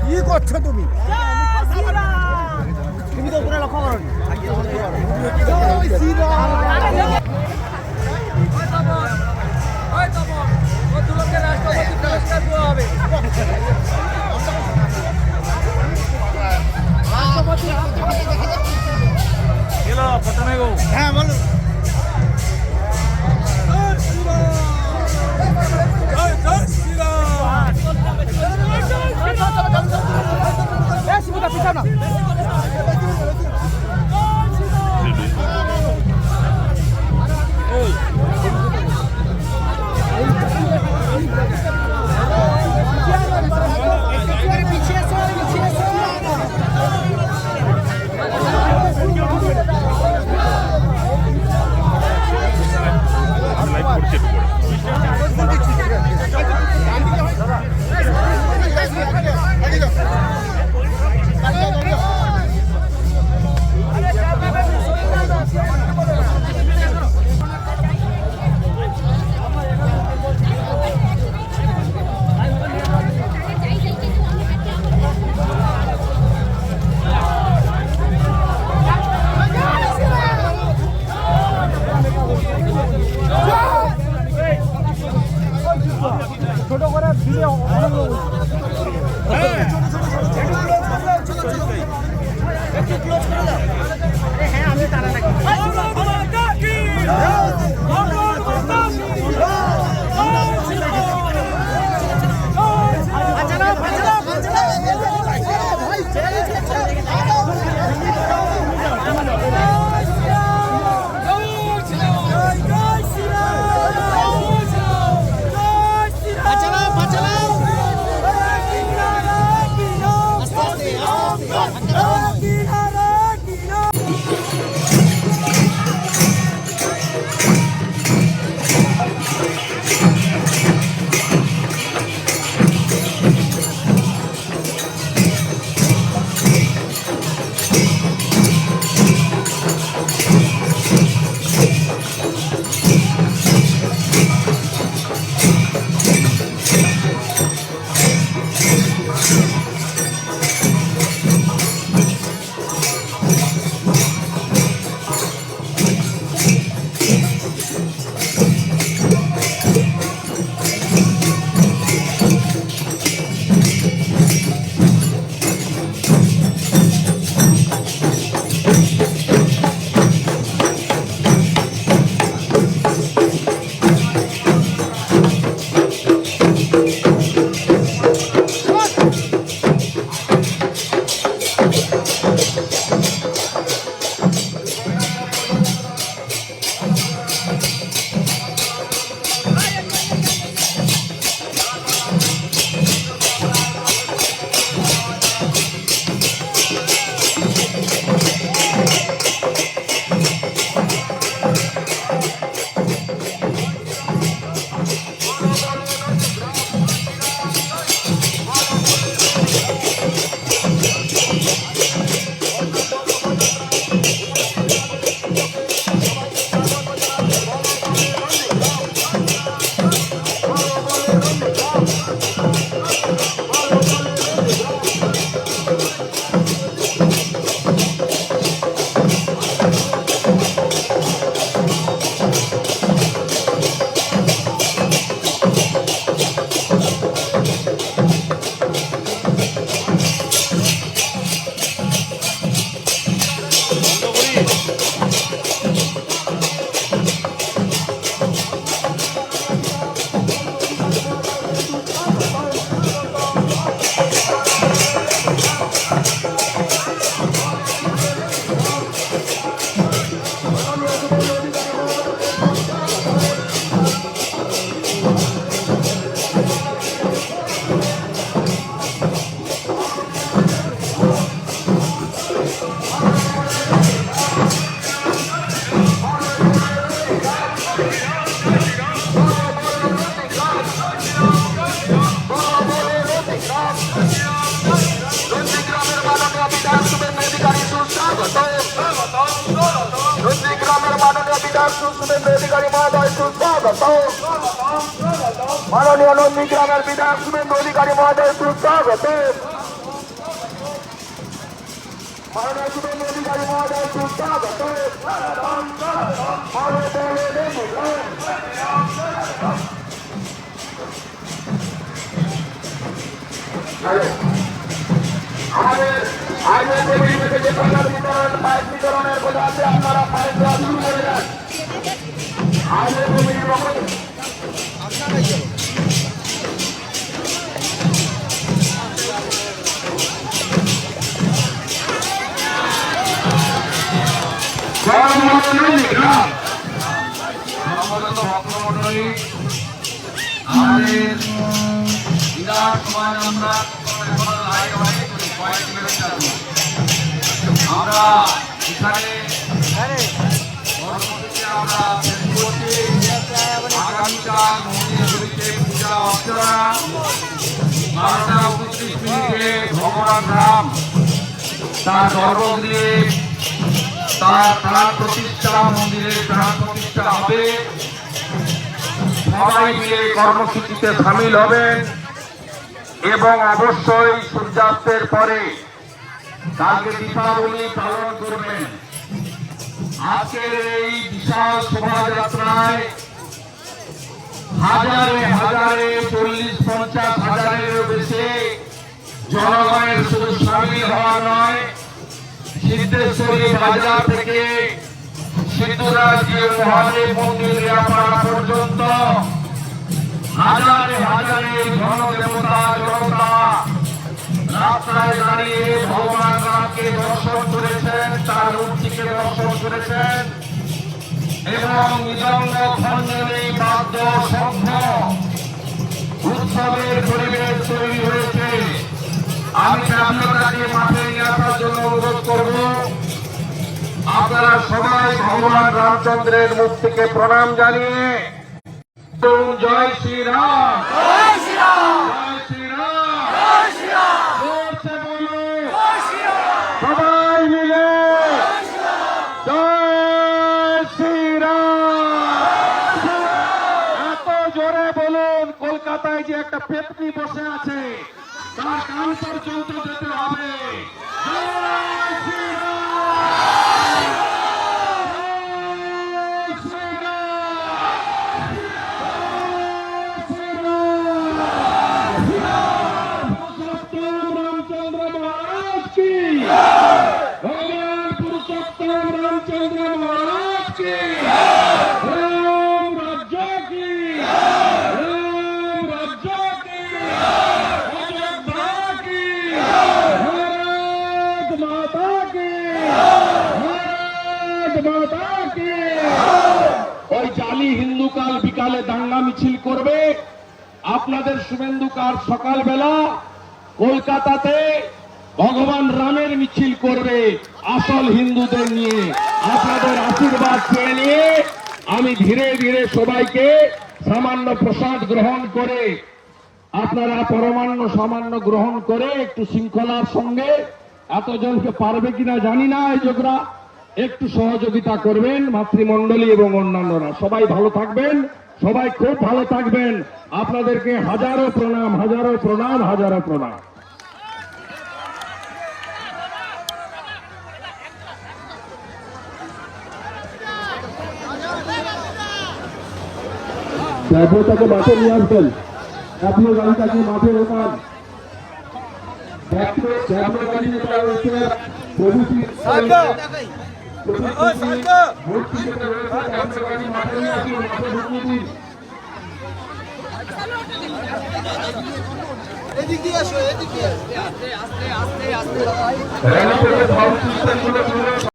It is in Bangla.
কি করছো তুমি? তুমি তো পুরো লক্ষ্য করো হ্যাঁ বলো। বিধায়ক শুভেন্দু অধিকারী মহোদয় সুস্বাগত। মাননীয় নন্দীগ্রামের বিধায়ক শুভেন্দু অধিকারী মহোদয় সুস্বাগত। মাননীয় শুভেন্দু অধিকারী মহোদয় সুস্বাগত। আমাদের আইনের পরিবেশে যে প্রচার বিতরণের কথা আছে, আপনারা পায়ের দেওয়া শুরু করে দেন। আইনের কমিটির পক্ষ থেকে আমাদের বিরাট সময় আমরা আমরা এখানে আমরা আগামীকাল মন্দিরগুলিতে পূজা অর্চনা 12:29 ভগবান রাম তার জন্মদিনে তার প্রাণ প্রতিষ্ঠা, মন্দিরের প্রাণ প্রতিষ্ঠা হবে। সবাই মিলে কর্মসূচিতে সামিল হবেন এবং অবশ্যই সূর্যাস্তের পরে কালকে দীপাবলি পালন করবেন। আজকের এই বিশাল শোভাযাত্রায় হাজারে হাজারে 40-50 হাজারেরও বেশি জনগণের শুধু সামিল হওয়া নয়, সিদ্ধেশ্বরী বাজার থেকে সিদ্ধরাজ্যের মহাদেব মন্দির রেয়াপাড়া পর্যন্ত হাজারে হাজারে জনদেবতা জনতা রাস্তায় দাঁড়িয়ে ভগবান রামকে দর্শন করেছেন, তার মূর্তিকে দর্শন করেছেন এবং মৃদঙ্গ খঞ্জনী বাদ্য শঙ্খ উৎসবের পরিবেশ তৈরি হয়েছে। আমি আপনাদেরকে মাঠে নিয়ে আসার জন্য অনুরোধ করব। আপনারা সবাই ভগবান রামচন্দ্রের মূর্তিকে প্রণাম জানিয়ে জয় শ্রীরাম, জয় শ্রীরাম, জয় শ্রীরাম, জয় শ্রীরাম, জোরসে বলুন সবাই মিলে জয় শ্রীরাম। এত জোরে বলুন কলকাতায় যে একটা পেতনি বসে আছে তার কান পর্যন্ত যেতে হবে। জয় শ্রীরাম। ওই জালি হিন্দু কাল বিকালে দাঙ্গা মিছিল করবে, আপনাদের শুভেন্দু কাল সকালবেলা কলকাতাতে ভগবান রামের মিছিল করবে আসল হিন্দুদের নিয়ে। আপনাদের আশীর্বাদ চেয়ে নিয়ে আমি ধীরে ধীরে সবাইকে সামান্য প্রসাদ গ্রহণ করে, আপনারা পরমান্ন সামান্য গ্রহণ করে একটু শৃঙ্খলার সঙ্গে, এতজনকে পারবে কিনা জানি না, এই যোগরা একটু সহযোগিতা করবেন, মাতৃমণ্ডলী এবং অন্যান্যরা সবাই ভালো থাকবেন, সবাই খুব ভালো থাকবেন। আপনাদেরকে হাজারো প্রণাম, হাজারো প্রণাম, হাজারো প্রণাম। ড্রাইভারটাকে মাঠে নিয়ে আসবেন, আপনি গাড়িটাকে মাঠে রোকান। গাড়ি যেটা রয়েছে প্রভৃতি মাঠে নিয়ে আসুন, মাঠে ঢুকিয়ে দিন। এদিক দিয়ে আসো, এদিক দিয়ে আস্তে আস্তে আস্তে আস্তে।